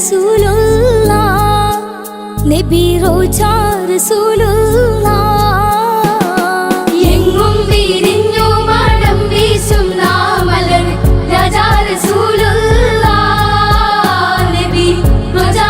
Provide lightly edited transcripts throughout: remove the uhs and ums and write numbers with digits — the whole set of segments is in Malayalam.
റസൂലുള്ളാഹ് നബി റോജാ റസൂലുള്ളാഹ് എങ്ങും വിരിഞ്ഞു മണം വീശും നാമലർ രാജാ റസൂലുള്ളാഹ് നബി റോജാ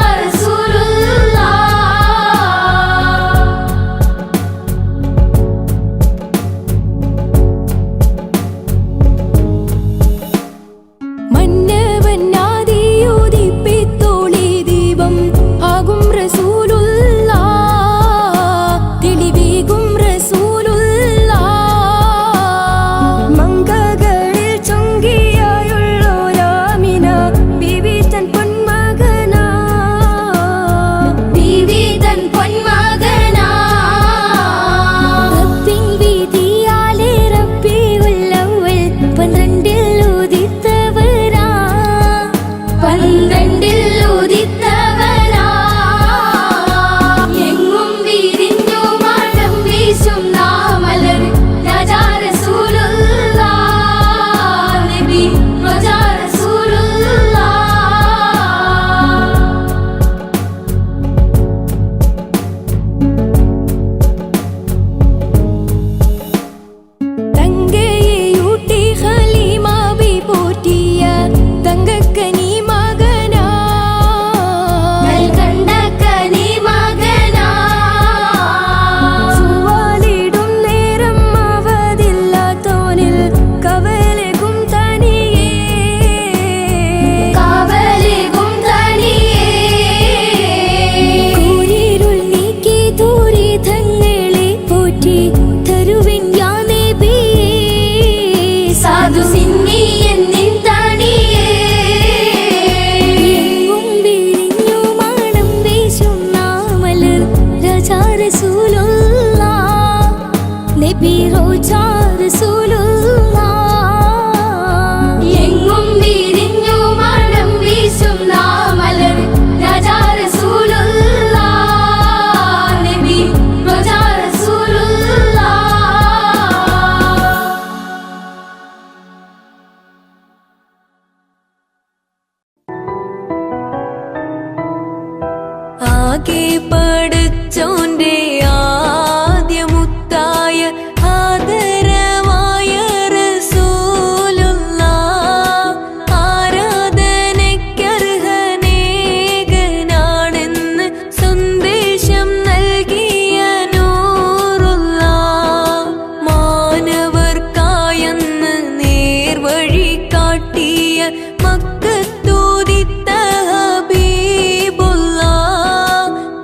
മക്കത്തൂതിത്ത ഹബീബുല്ലാഹ്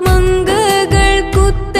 മംഗകൾ കുത്ത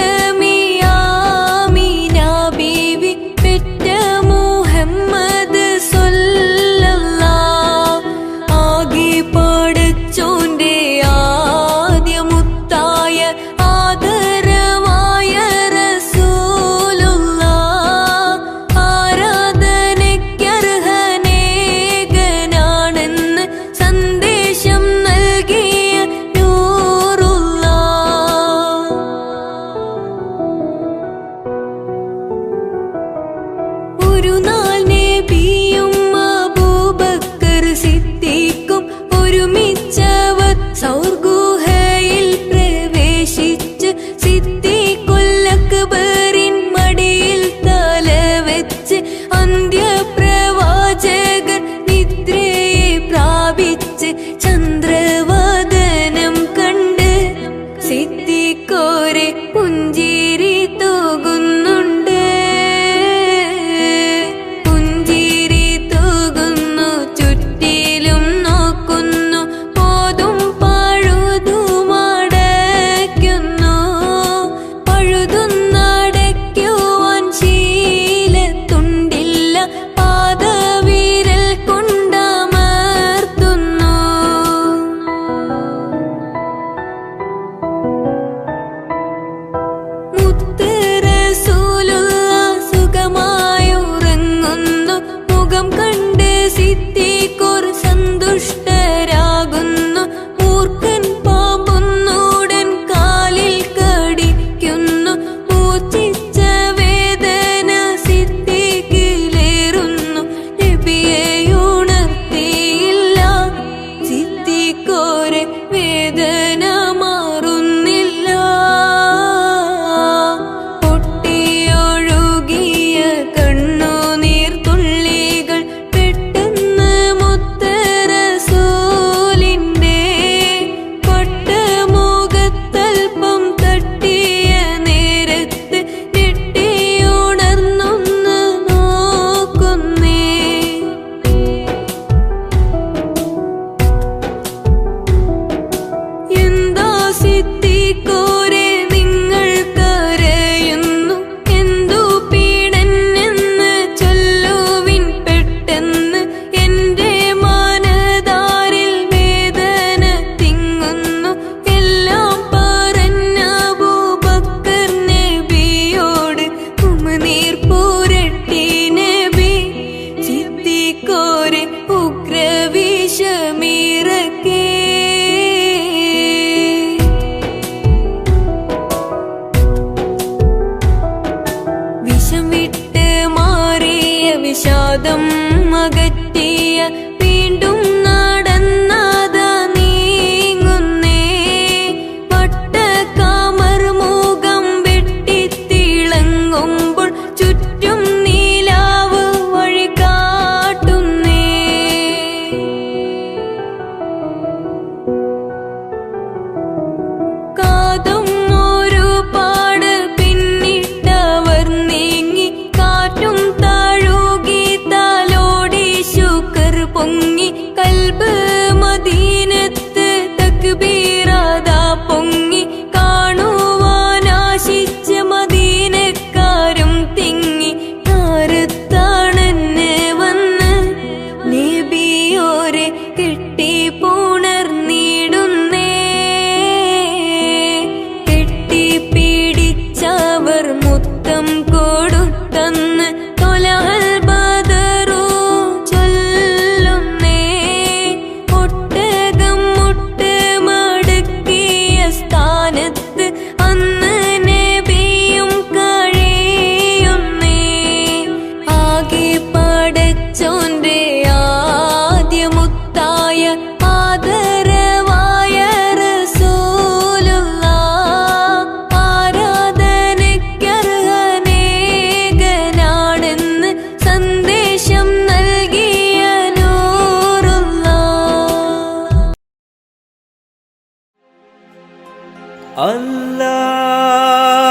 അല്ലാഹ്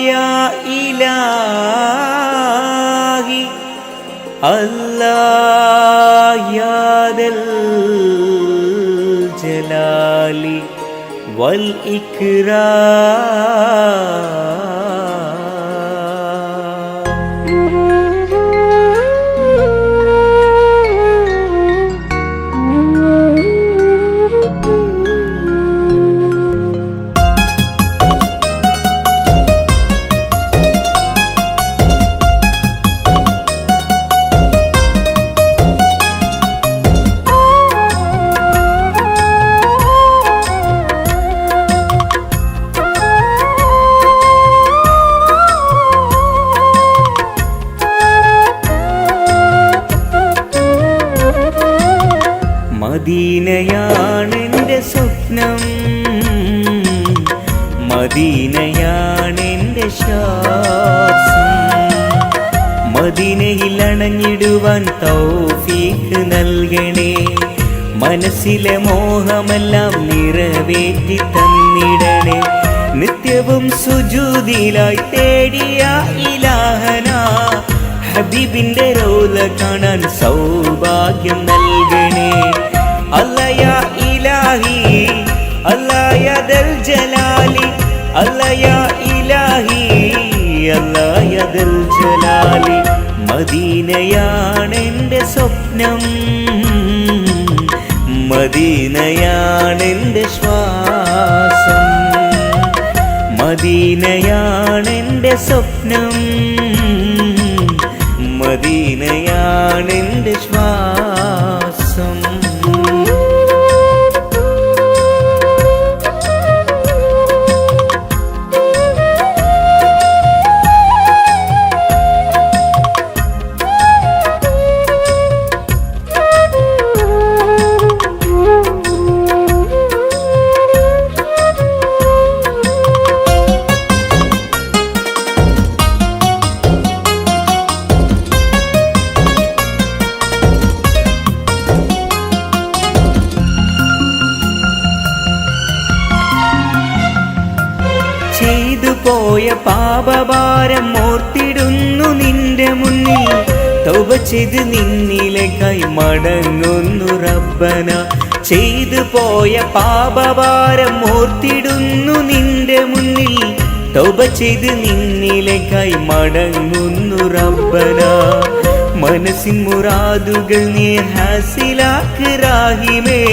യാ ഇലാഹി അല്ലാഹ് യാ ദൽ ജലാലി വൽ ഇക്റാം. മദീനയാണെൻ്റെ സ്വപ്നം, മദീനയാണെൻ്റെ ശ്വാസം. മദീനയിൽ അണഞ്ഞിടുവാൻ തൗഫീഖ് നൽകണേ. മനസ്സിലെ മോഹമെല്ലാം നിറവേറ്റി തന്നിടണേ. നിത്യവും സുജൂദിലായി തേടിയ ഇലാഹന ഹബീബിന്റെ റൗള കാണാൻ സൗഭാഗ്യം നൽകണേ. അല്ലാഹ് യാ ഇലാഹി അല്ലാഹ് യാ ദൽ ജലാലി അല്ലാഹ് യാ ഇലാഹി അല്ലാഹ് യാ ദൽ ജലാലി. മദീനയാണെൻ്റെ സ്വപ്നം, മദീനയാണെൻ്റെ ശ്വാസം. മദീനയാണെൻ്റെ സ്വപ്നം, മദീനയാണെൻ്റെ ശ്വാസം. ചെയ്തു പോയ പാപഭാരം ഓർത്തിടുന്നു നിന്റെ മുന്നിൽ. തൗബ ചെയ്ത് നിന്നിലേക്കായി മടങ്ങുന്നു റബ്ബന. ചെയ്തു പോയ പാപഭാരം ഓർത്തിടുന്നു നിന്റെ മുന്നിൽ. തൗബ ചെയ്ത് നിന്നിലേക്കായി മടങ്ങുന്നു റബ്ബന. മനസ്സിൻ മുറാദുകൾ നീ ഹാസിലാക്ക് റാഹിമേ.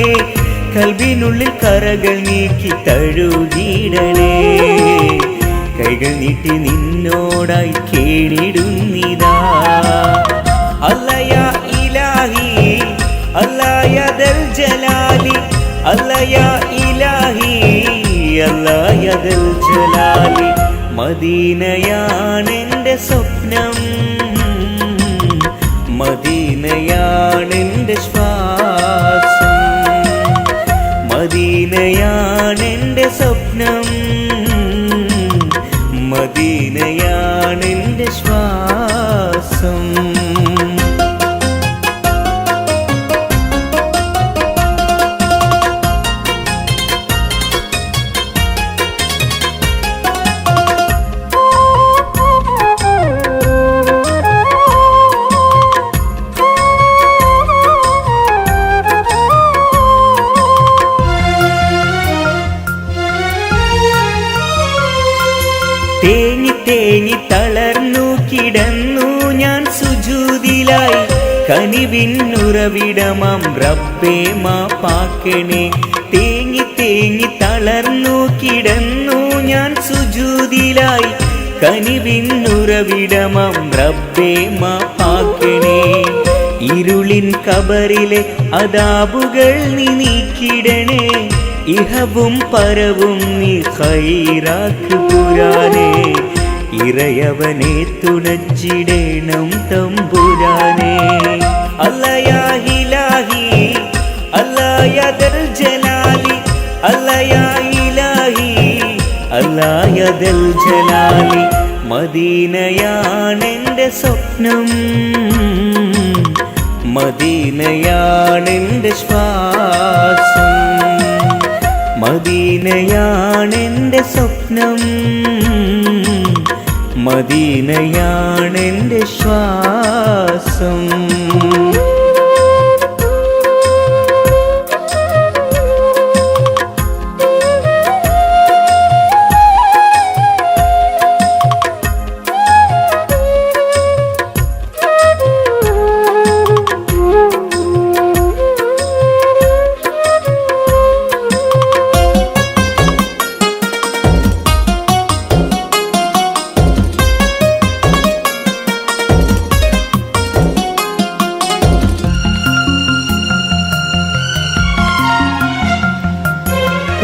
കൽബിനുള്ളിൽ കറകൾ നീക്കി തഴുകിടണേ. കൈകൾ നീട്ടി നിന്നോടായി കേണിടുന്നിതാ. അല്ലാഹ് യാ ഇലാഹി അല്ലാഹ് യാ ദൽ ജലാലി അല്ലാഹ് യാ ഇലാഹി അല്ലാഹ് യാ ദൽ ജലാലി. മദീനയാണെൻ്റെ സ്വപ്നം, മദീനയാണെൻ്റെ ശ്വാസം. മദീനയാണെൻ്റെ സ്വപ്നം, മദീനയാണെൻ്റെ ശ്വാസം. തേങ്ങി തേങ്ങി തളർന്നു കിടന്നു ഞാൻ സുജൂദിലായി. കനിവിന്നുറവിടമാം റബ്ബേ മാപ്പാക്കണേ. തേങ്ങി തേങ്ങി തളർന്നു കിടന്നു ഞാൻ സുജൂദിലായി. കനിവിന്നുറവിടമാം റബ്ബേ മാപ്പാക്കണേ. ഇരുളിൻ കബറിലെ അദാബുകൾ നീ നീക്കിടണേ. ഇഹവും പരവും നീ ഖൈറാക്ക് പുരാനേ. ഇറയവനെ തുണച്ചിടേണം തമ്പുരാനേ. അല്ലാഹ് യാ ഇലാഹി അല്ലാഹ് യാ ദൽ ജലാലി അല്ലാഹ് യാ ഇലാഹി അല്ലാഹ് യാ ദൽ ജലാലി. മദീനയാണെൻ്റെ സ്വപ്നം, മദീനയാണെൻ്റെ ശ്വാസം. മദീനയാണെൻ്റെ സ്വപ്നം, മദീനയാണെൻ്റെ ശ്വാസം.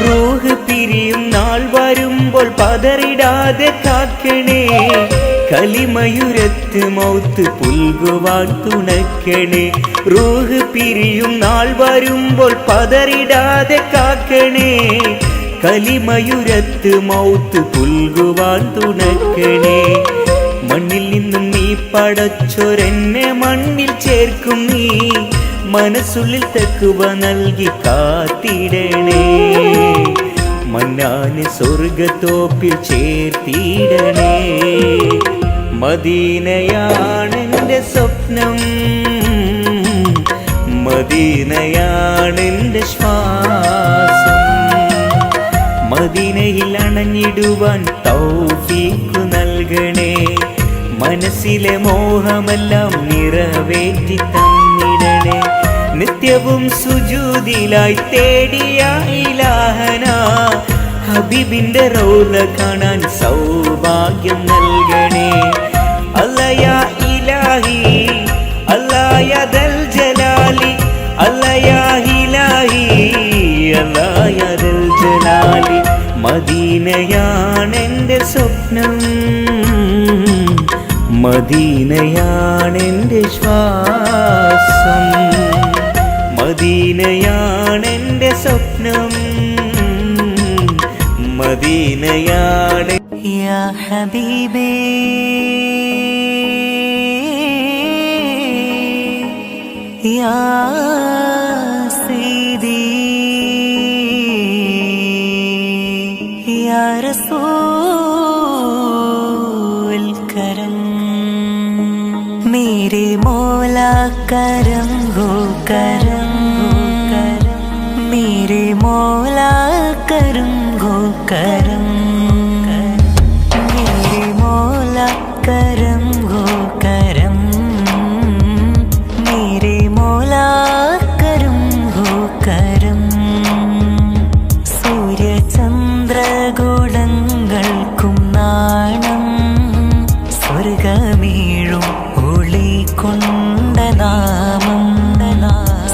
റൂഹ് പിരിയും നാൾ വരുമ്പോൾ പതറിടാതെ കാക്കണേ, കലിമയുരത്ത് മൗത്ത് പുൽകുവാൻ തുണക്കണേ. റൂഹ് പിരിയും നാൾ വരുമ്പോൾ പതറിടാതെ കാക്കണേ, കലിമയുരത്ത് മൗത്ത് പുൽകുവാൻ തുണക്കണേ. മണ്ണിൽ നിന്നും നീ പടച്ചൊരെന്നെ മണ്ണിൽ ചേർക്കും നീ, മനസ്സുള്ളിൽ തക്കുവ നൽകി കാത്തിടണേ. മന്നാന് സ്വർഗത്തോപ്പിൽ ചേർത്തിടണേ. മദീനയാണെൻ്റെ സ്വപ്നം, മദീനയാണെൻ്റെ ശ്വാസം. മദീനയിൽ അണഞ്ഞിടുവാൻ തൗഫീഖ് നൽകണേ, മനസ്സിലെ മോഹമെല്ലാം നിറവേറ്റി തന്നിടണേ. നിത്യവും സുജൂദിലായി തേടിയ ഇലാഹന, ഹബീബിന്റെ റൗള കാണാൻ സൗഭാഗ്യം നൽകണേ. അല്ലയാ ഇലാഹി അല്ലയാ ദൽ ജലാലി, അല്ലയാ ഇലാഹി അല്ലയാ ദൽ ജലാലി. മദീനയാണെൻ്റെ സ്വപ്നം, മദീനയാണെൻ്റെ ശ്വാസം. മദീനയാണെൻ്റെ സ്വപ്നം, മദീനയാണ്. യാ ഹബീബേ യാ സയ്യിദി യാ റസൂൽ കരം, मेरे मौला करम हो करम, मेरे मौला करम हो करम, मेरे मौला करम हो करम, मेरे मौला करम हो करम. സൂര്യചന്ദ്രഗോളങ്ങൾക്കും നാണം, സ്വർഗമീഴും കൊണ്ട നാമം.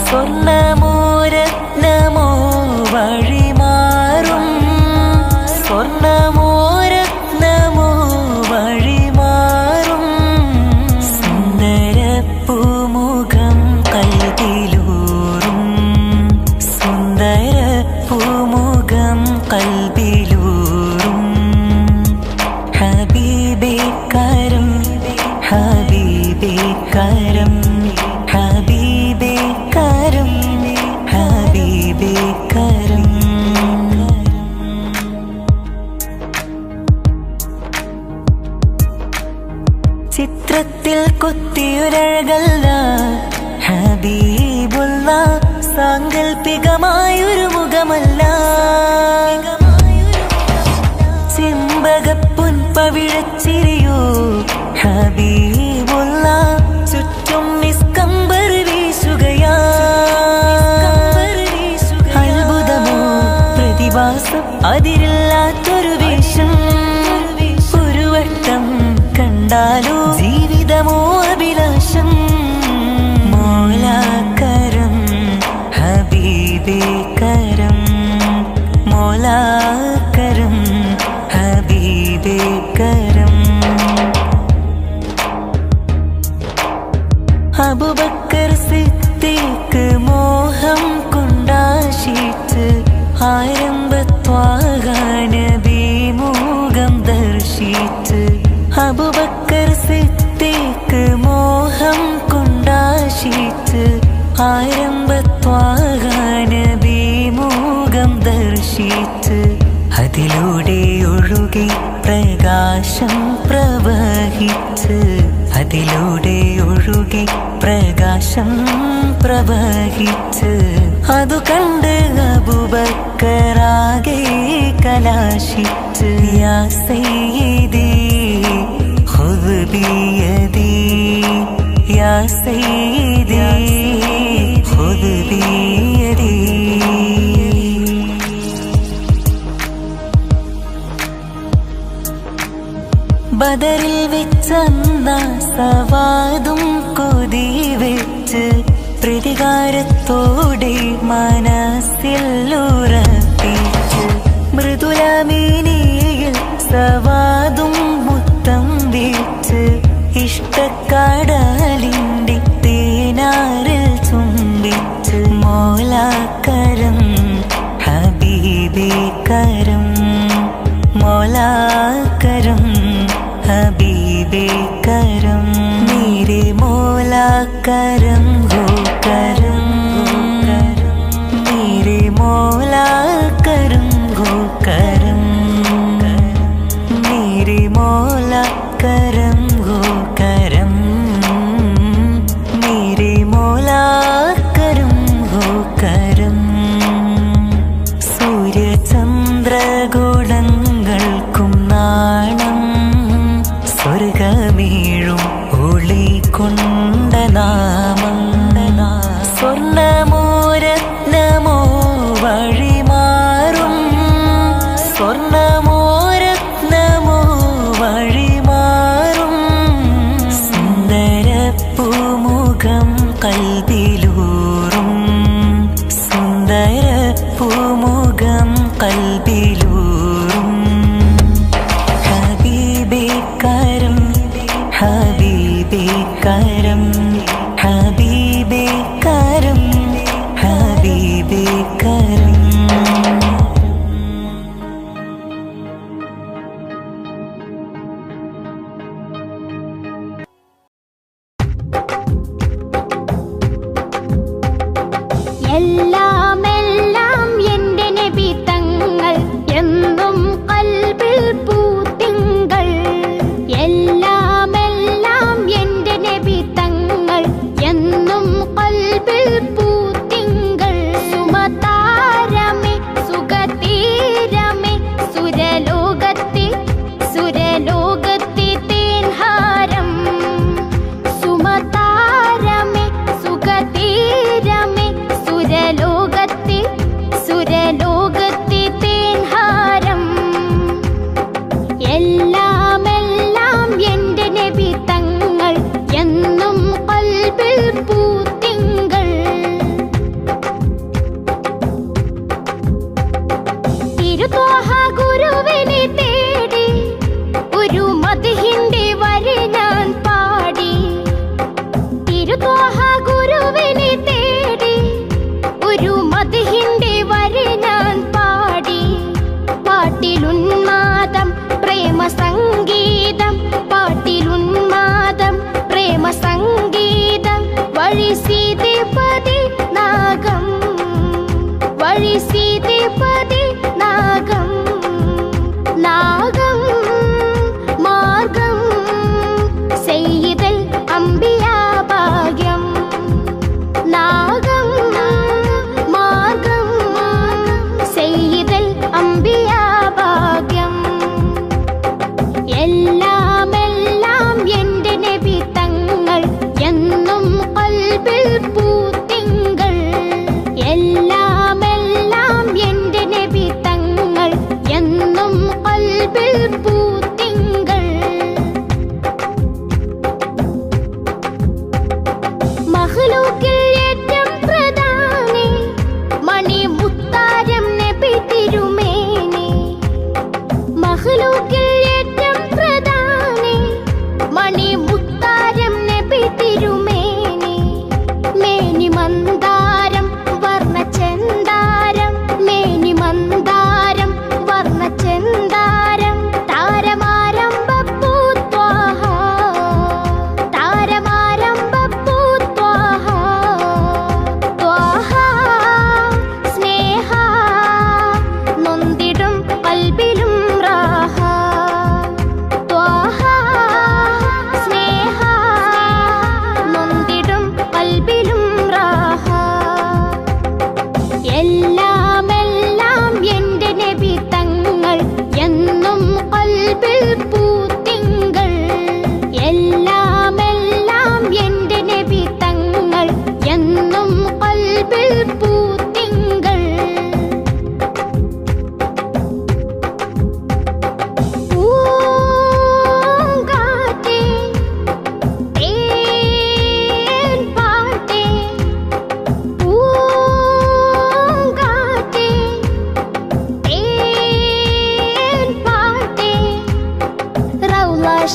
സ്വർണ്ണമോ രത്നമോ വഴിമാറും, സ്വർണ്ണമോ രത്നമോ വഴിമാറും. സുന്ദരപ്പൂമുഖം കൽബിലൂറും, സുന്ദരപ്പൂമുഖം കൽബിലൂറും. ഹബീബേ കരം, ഹബീബേ കരം, ഹബീബേ കരം, ഹബീബേ കരം. ചിത്രത്തിൽ കൊത്തിയൊരഴകല്ല ഹബീബുള്ള, സാങ്കൽപ്പികമായൊരു മുഖമല്ല. ചെമ്പകപ്പൊൻ പവിഴച്ചിരിയോ ഹബീബുള്ള, ചുറ്റും നിസ്കമ്പർ വീശുകയാ. അത്ഭുതമോ പ്രതിഭാസം അതിരില്ലാത്തൊരു വേഷം, ഒരു വട്ടം കണ്ടാലോ ജീവിതമോ അഭിലാഷം. മൗലാകരം ഹബീബേ കരം, മൗലാകരം ഹബീബേ കരം. അബൂബക്കർ സിദ്ദീഖ് മോഹം കൊണ്ടാശിച്ച്, ആരംഭത്വാഗ നബി മുഖം ദർശിച്ച്. അബൂബക്കർ സിദ്ദീഖ് മോഹം കൊണ്ടാശിച്ച്, ആരംഭത്വാഗ നബി മുഖം ദർശിച്ച്. അതിലൂടെ ഒഴുകി പ്രകാശം പ്രവഹിച്ച് അതിലൂടെ ഒഴുകി പ്രകാശം പ്രവഹിച്ച് അതു കണ്ട് അബൂബക്കറാകെ കലാശിച്ച് യാ സയ്യിദി ഖുദ് ബിയദി യാ സയ്യിദി ഖുദ് ബിയദി. ബദറിൽ വെച്ചെന്ന സവാദും കൊതി വെച്ച് പ്രതികാരത്തോടെ മനസ്സിൽ ഉറപ്പിച്ച് മൃദുലമേനിയിൽ സവാദും മുത്തം വെച്ച് ഇഷ്ടക്കടലിൻ്റെ തേനാറിൽ ചുംബിച്ച് മോലാക്കരം ഹബീബേ കരം മോലാക്കരം हबीबे करम मेरे मौला करम हो करम मेरे मौला करम हो करम मेरे मौला करम हो करम मेरे मौला करम हो करम.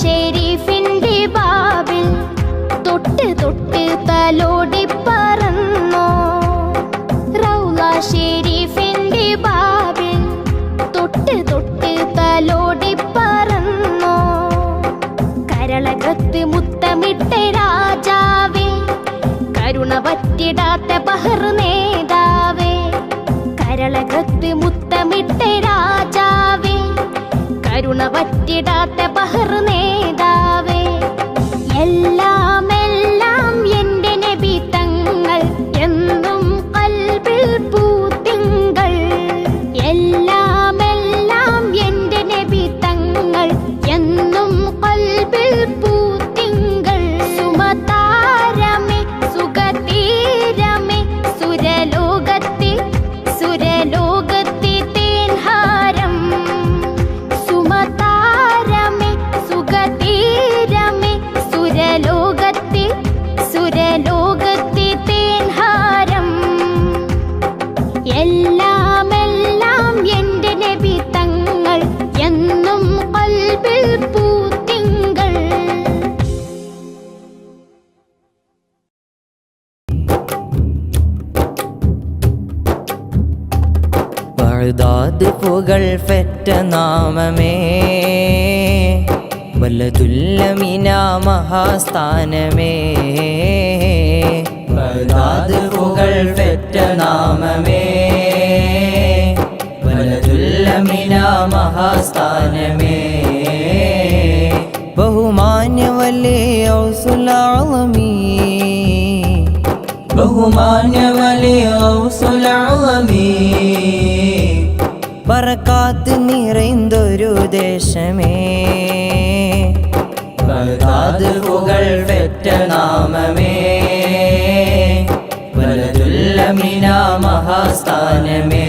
ഷെരീഫിന്റെ ബാബിൽ തൊട്ട് തൊട്ട് തലോടി പറന്നോ. റൗള ഷെരീഫിന്റെ ബാബിൽ തൊട്ട് തൊട്ട് തലോടി പറന്നോ. കരളകത്ത് മുത്തമിട്ട രാജാവേ, കരുണ പറ്റിടാത്ത ബഹർ നേതാവേ. കരളകത്ത് മുത്തമിട്ട രാജാവേ, കരുണ പറ്റിടാത്ത ബഹർ നേതാവേ. എല്ലാം എല്ലാം എൻ്റെ നബി തങ്ങൾ, എന്നും ഖൽബിൽ പൂത്തിങ്കൾ. എല്ലാം എല്ലാം എൻ്റെ നബി തങ്ങൾ, എന്നും ഖൽബിൽ പൂത്തിങ്കൾ. സുമതാരമേ സുഖതീരമേ, സുരലോകത്തെ സുരലോകത്തെ തേൻഹാരം. സുമതാരമേ സുഖതീരമേ, സുരലോകത്തെ സുരലോകത്തെ തേൻഹാരം. എല്ലാം എല്ലാം എൻ്റെ നബി തങ്ങൾ, എന്നും ഖൽബിൽ പൂത്തിങ്കൾ. ബഗ്ദാദ് പുകൾ പെറ്റ നാമമേ, വലതുല്ലമിന മഹാസ്ഥാനമേ. ബഗ്ദാദ് പുകൾ പെറ്റ നാമമേ, വലതുല്ലമിന മഹാസ്ഥാനമേ. ബഹുമാന്യ വലിയ ഔസുൽ ആളമീ, ബഹുമാന്യ വലിയ ഔസുൽ ആളമീ. ബറകാത്ത് നിറൈന്തൊരു ദേശമേ, ബഗ്ദാദ് പുകൾ പെറ്റ നാമമേ, വലതുല്ലമിന മഹാസ്ഥാനമേ.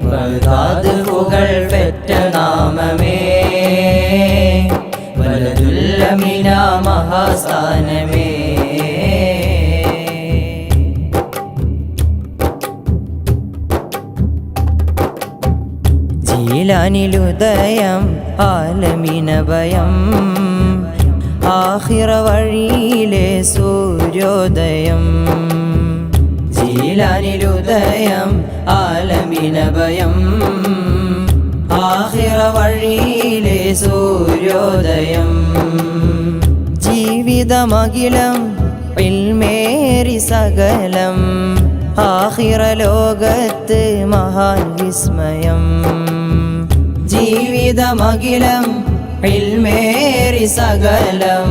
ബഗ്ദാദ് പുകൾ പെറ്റ നാമമേ, വലതുല്ലമിന മഹാസ്ഥാനമേ. ജീലാനിലുദയം ആലമിനഭയം, ആഖിറ വഴിയിലെ സൂര്യോദയം. ജീലാനിലുദയം ആലമിനഭയം, ആഖിറ വഴിയിലെ സൂര്യോദയം. ജീവിതമഖിലം ഇൽമേറി സകലം, ആഖിറ ലോകത്ത് മഹാൻ വിസ്മയം. ജീവിതമഖിലം ഇൽമേറി സകലം,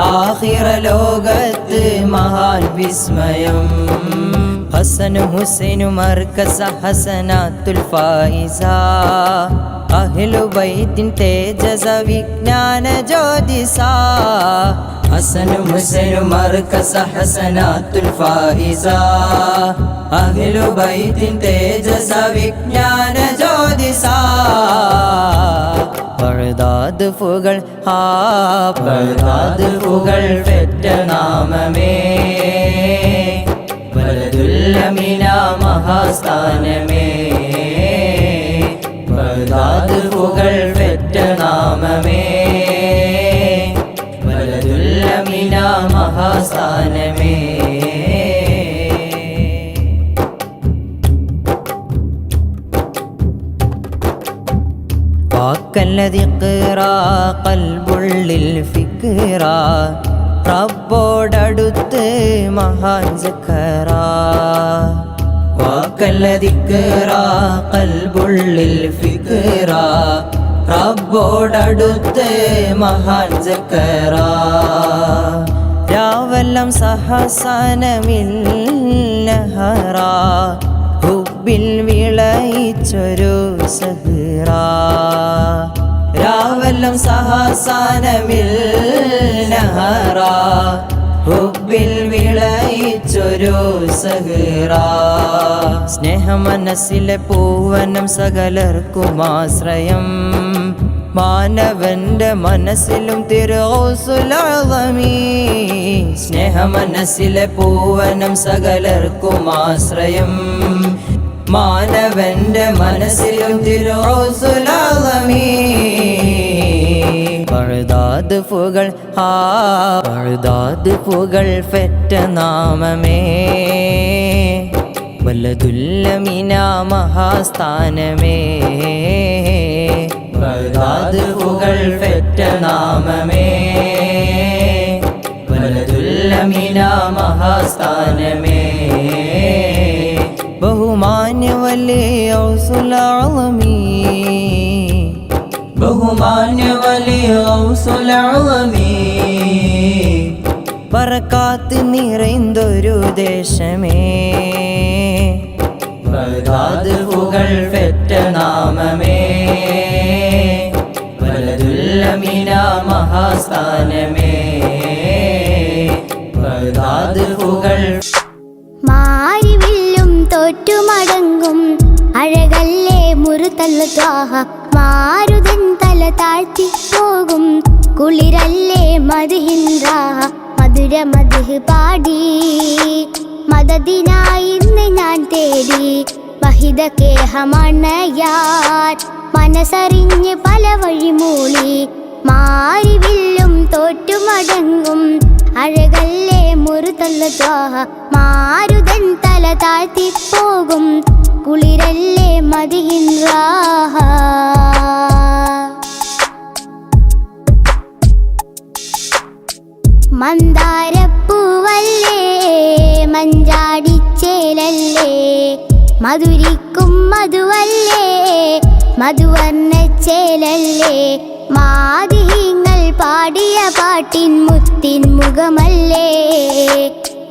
ആഖിറ ലോകത്ത് മഹാൻ വിസ്മയം. ഹസനും ഹുസൈനും മർകസ ഹസനാത്തുൽ ഫായിസ, അഹ്ലു ബൈത്തിൻ തേജസ വിജ്ഞാന ജ്യോതിസ. ഹസനും ഹുസൈനും മർകസ ഹസനാത്തുൽ ഫായിസ, അഹ്ലു ബൈത്തിൻ തേജസ വിജ്ഞാന ജ്യോതിസ. ബഗ്ദാദ് പുകൾ ബഗ്ദാദ് പുകൾ പെറ്റ നാമമേ, വലതുല്ലമിന മഹാസ്ഥാനമേ. ബഗ്ദാദ് പുകൾ പെറ്റ നാമമേ, വലതുല്ലമിന മഹാസ്ഥാനമേ. വാക്കല്ലതി ഖിറാ ഖൽബുള്ളിൽ ഫിക്റാ, റബ്ബോടടുത്ത് മഹാൻ സഖറാ. വാക്കല്ലതി ഖിറാ ഖൽബുള്ളിൽ ഫിക്റാ, റബ്ബോടടുത്ത് മഹാൻ സഖറാ. രാവെല്ലാം സഹസനമില്ലഹറാ, ഹുബ്ബിൽ വിളയിച്ചൊരു സഹറാ. രാവെല്ലാം സഹസനമില്ലഹറാ, ഹുബ്ബിൽ വിളയിച്ചൊരു സഹറാ. സ്നേഹമനസ്സിലെ പൂവനം സകലർക്കുമാശ്രയം, മാനവന്റെ മനസ്സിലും തിരുഗൗസുൽ ആളമീ. സ്നേഹമനസ്സിലെ പൂവനം സകലർക്കുമാശ്രയം, മാനവന്റെ മനസ്സിലും തിരുഗൗസുൽ ആളമീ. ബഗ്ദാദുകൾ ബഗ്ദാദുകൾ ഫെറ്റ നാമമേ വലതുല്ലമിന മഹാസ്ഥാനമേ ബഗ്ദാദുകൾ ഫെറ്റ നാമമേ വലതുല്ലമിന മഹാസ്ഥാനമേ ബഹുമാന്യ വലിയ ഔസുൽ അളമീ ബഹുമാന്യ വലിയ ഔസുൽ അളമീ ബറകാത്ത് നിറൈന്തൊരു ദേശമേ ബഗ്ദാദുകൾ ഫെറ്റ നാമമേ വലതുല്ലമിന മഹാസ്ഥാനമേ ബഗ്ദാദുകൾ മാരിവില്ലും തോറ്റുമടങ്ങും അഴകല്ലേ മുറുതല്ല ത്വാഹ മാരുതൻ തല താഴ്ത്തി പോകും കുളിരല്ലേ മദ്ഹിൻ റാഹ മധുര മദ്ഹ് പാടി മദദിനായി ഇന്ന് ഞാൻ തേടി വഹിദ കേഹമണയാൻ മനസ്സറിഞ്ഞ് പല വഴി മൂളി മാരിവില്ലും തോറ്റുമടങ്ങും അഴകല്ലേ മുറുതല്ല ത്വാഹ മാരുതൻ തല താഴ്ത്തി പോകും കുളിരല്ലേ മദ്ഹിൻ റാഹ മന്ദാരപ്പൂവല്ലേ മഞ്ചാടിച്ചേലല്ലേ മധുരിക്കും മധുവല്ലേ മധുവർണ്ണച്ചേലല്ലേ മാദിഹ്യങ്ങൾ പാടിയ പാട്ടിൻ മുത്തിൻ മുഖമല്ലേ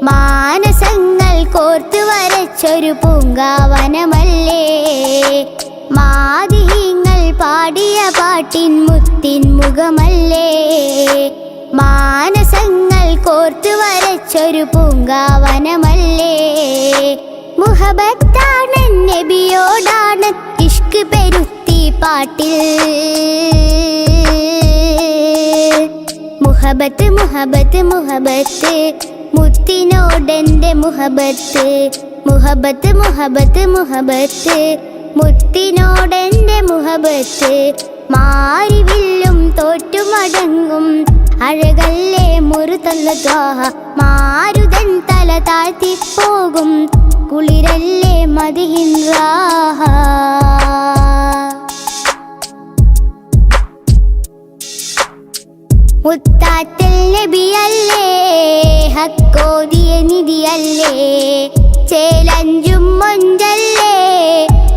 മാനസങ്ങൾ കോർത്തു വരച്ചൊരു പൂങ്കാവനമല്ലേ മാദിഹ്യങ്ങൾ പാടിയ പാട്ടിൻ മുത്തിൻ മുഖമല്ലേ മാനസങ്ങൾ കോർത്തു വരച്ചൊരു പൂങ്കാവനമല്ലേ മുഹബത്താണ് നബിയോടാണ് ഇഷ്ക് പെരുത്തി പാട്ടിൽ മുഹബത്ത് മുഹബത്ത് മുഹബത്ത് മുത്തിനോടെന്റെ മുഹബത്ത് മുഹബത്ത് മുഹബത്ത് മുഹബത്ത് മുത്തിനോടെന്റെ മുഹബത്ത് മാരിവില്ലും തോറ്റുമടങ്ങും അഴകല്ലേ മുറുതല്ല ത്വാഹ മാരുതൻ തല താഴ്ത്തി പോകും കുളിരല്ലേ മദ്ഹിൻ റാഹ മുത്താറ്റൽ നബിയല്ലേ ഹക്കോദിയ നിധിയല്ലേ ചേലഞ്ചും മൊഞ്ചല്ലേ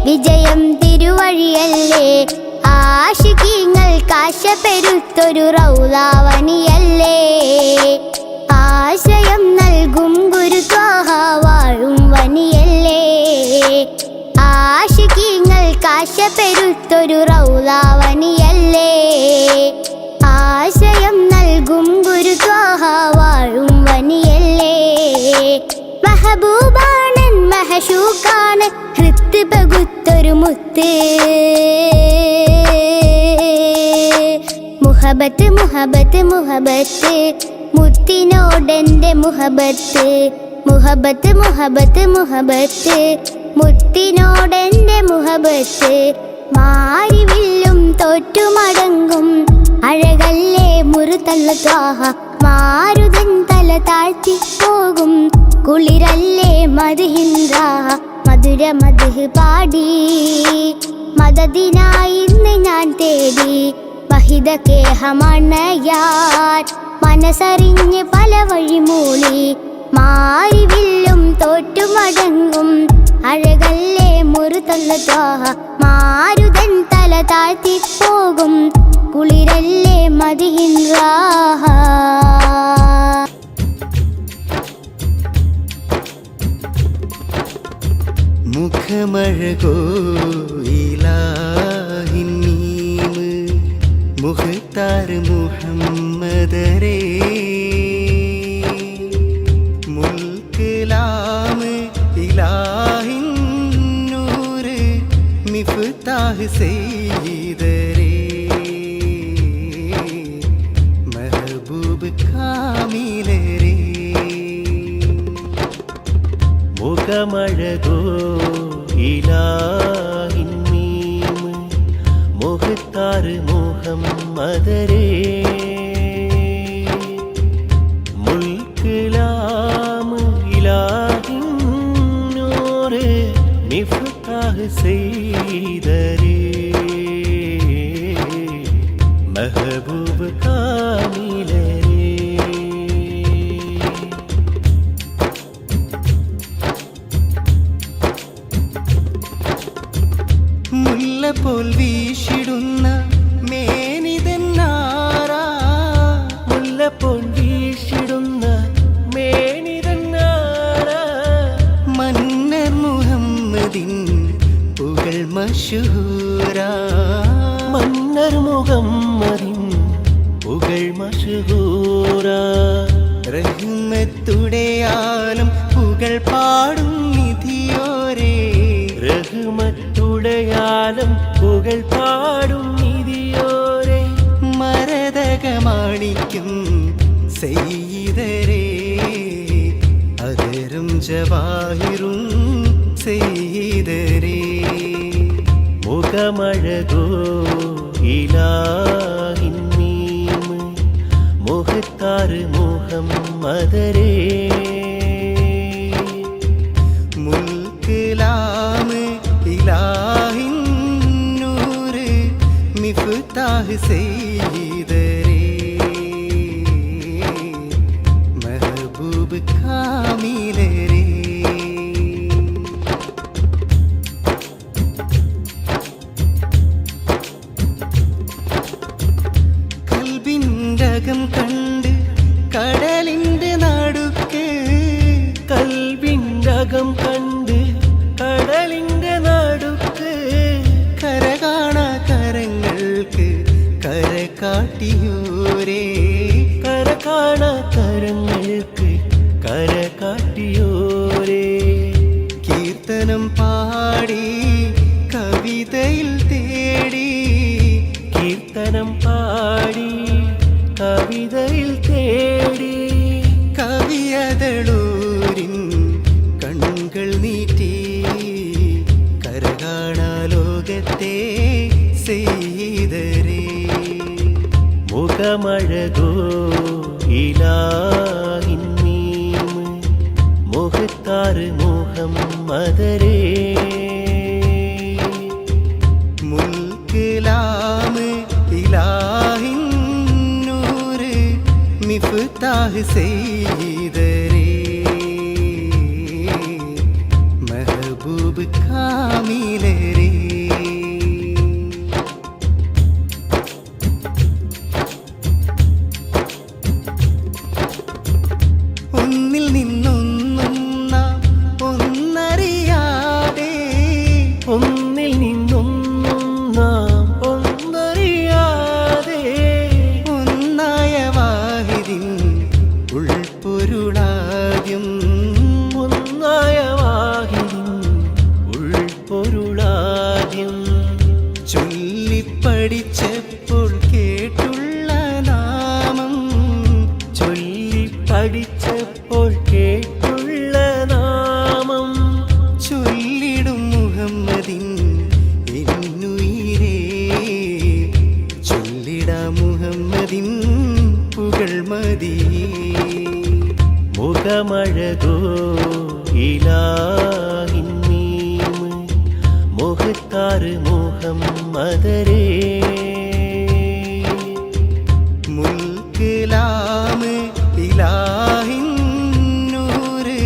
വിജയം തിരുവഴിയല്ലേ ആശികീങ്ങൾ കാശ പെരുത്തൊരു റൗലാവണിയല്ലേ ആശയം നൽകും ഗുരു ത്വാഹ വാഴും വനിയല്ലേ ആശികീങ്ങൾ കാശ പെരുത്തൊരു റൗലാവണിയല്ലേ ആശയം നൽകും ഗുരു ത്വാഹ വാഴും വനിയല്ലേ മഹബൂബാണൻ മഹശൂക്കാണ് ഹൃത്ത് പകുത്തൊരു മുത്ത് മുഹബത്ത് മുഹബത്ത് മുഹബത്ത് മുത്തിനോടെന്റെ മുഹബത്ത് മുഹബത്ത് മുഹബത്ത് മുഹബത്ത് മുത്തിനോടെന്റെ മുഹബത്ത് മാരിവില്ലും തോറ്റുമടങ്ങും അഴകല്ലേ മുറുതല്ല ത്വാഹ മാരുതൻ തല താഴ്ത്തി പോകും കുളിരല്ലേ മദ്ഹിൻ റാഹ മധുര മദ്ഹ് പാടി മദദിനായി ഇന്ന് ഞാൻ തേടി വഹിദ കേഹമണയാൻ മനസ്സറിഞ്ഞ് പല വഴി മൂളി മാരിവില്ലും തോറ്റുമടങ്ങും അഴകല്ലേ മുറുതല്ല ത്വാഹ മാരുതൻ തല താഴ്ത്തി പോകും കുളിരല്ലേ മദ്ഹിൻ റാഹ മുഖമഴകോ ഇലാഹിൻ നീമ് മുഖ്താർ മുഹമ്മദരേ മുൽക്കലാമ് ഇലാഹിൻ നൂറ് മിഫ്താഹ് സയ്യിദരേ മെഹബൂബ് കാമിലരേ മുഖമഴകോ ഇലാഹിൻ നീമ് മുഖ്താർ മുഹമ്മദരേ സെയ്തരേ മെഹബൂബ് കാമിലരേ മുല്ല പോൽ വീശിടുന്ന മേനിതന്നാരാ മുല്ല പോൽ വീശിടുന്ന മേനിതന്നാരാ മന്നർ മുഹമ്മദിൻ പുകൾ മശൂരാ മന്നർ മുഹമ്മദിൻ പുകൾ മശൂരാ റഹ്മത്തുടയാലും പുകൾ പാടും നിധിയോരേ റഹ്മത്തുടയാലും പുകൾ പാടും നിധിയോരേ മരതകമാണിക്കും സെയ്തരേ അതരും ജവാഹിറും സെയ്തരേ മുഖമഴകോ ഇലാഹിൻ മീം മുഖത്താർ മുഹമ്മദരേ മുൽക്കിലാമ് ഇലാഹിൻ നൂറ് മിഫ്താഹ് സെയ്തരേ മെഹബൂബ് കാമിലരേ കൽബിൻ്റകം കണ്ട് കടലിൻ്റെ നടുക്ക് കൽബിൻ്റകം കണ്ട് കടലിൻ്റെ നടുക്ക് കര കാണാ കരങ്ങൾക്ക് കര കാട്ടിയോരേ കര കാണാ കരങ്ങൾക്ക് കര കാട്ടിയോരേ കീർത്തനം പാടി കവിതയിൽ തേടി കീർത്തനം പാടി കവിതയിൽ തേടി കവിയതളൂരിൻ കണ്ണുകൾ നീട്ടി കരകാണാ ലോകത്തെ സെയ്തരേ മുഖമഴകോ ഇലാഹിൻ മീം മുഖത്താർ മുഹമ്മദരേ മുൽക്കിലാമ് ഇലാഹിൻ നൂറ് മിഫ്താഹ് സെയ്തരേ മെഹബൂബ് കാമിലരേ ഒന്നിൽ നിന്നൊന്നും നാം ഒന്നറിയാതെ ഒന്നിൽ നിന്നൊന്നും നാം ഒന്നറിയാതെ ഒന്നായ വാഹിദിൻ ഉൾപ്പൊരുളാദ്യം ഒന്നായ വാഹിദിൻ ഉൾപ്പൊരുളാദ്യം ചൊല്ലിപ്പടിച്ചപ്പോൾ കേട്ടുള്ള നാമം ചൊല്ലിപ്പടിച്ചപ്പോൾ കേട്ടുള്ള നാമം ചൊല്ലിടും മുഹമ്മദിൻ എന്നുയിരേ ചൊല്ലിടാ മുഹമ്മദിൻ പുകൾ മതി മുഖമഴകോ ഇലാഹിൻ മീം മുഖത്താർ മുഹമ്മദരേ മുൽക്കിലാമ് ഇലാഹിൻ നൂറ്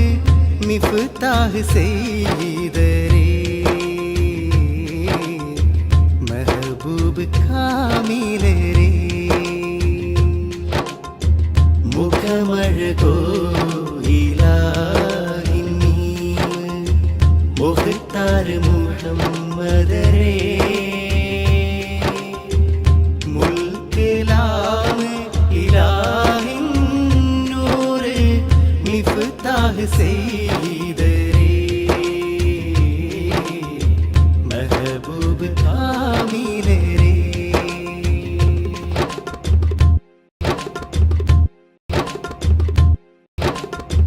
മിഫ്താഹ് സെയ്തരേ മെഹബൂബ് കാമിലരേ മുഖമഴകോ ഇലാഹിൻ മീം മുഖത്താർ മുഹമ്മദരേ മുൽക്കിലാമ് ഇലാഹിൻ നൂറ് മിഫ്താഹ് സെയ്തരേ മെഹബൂബ് കാമിലരേ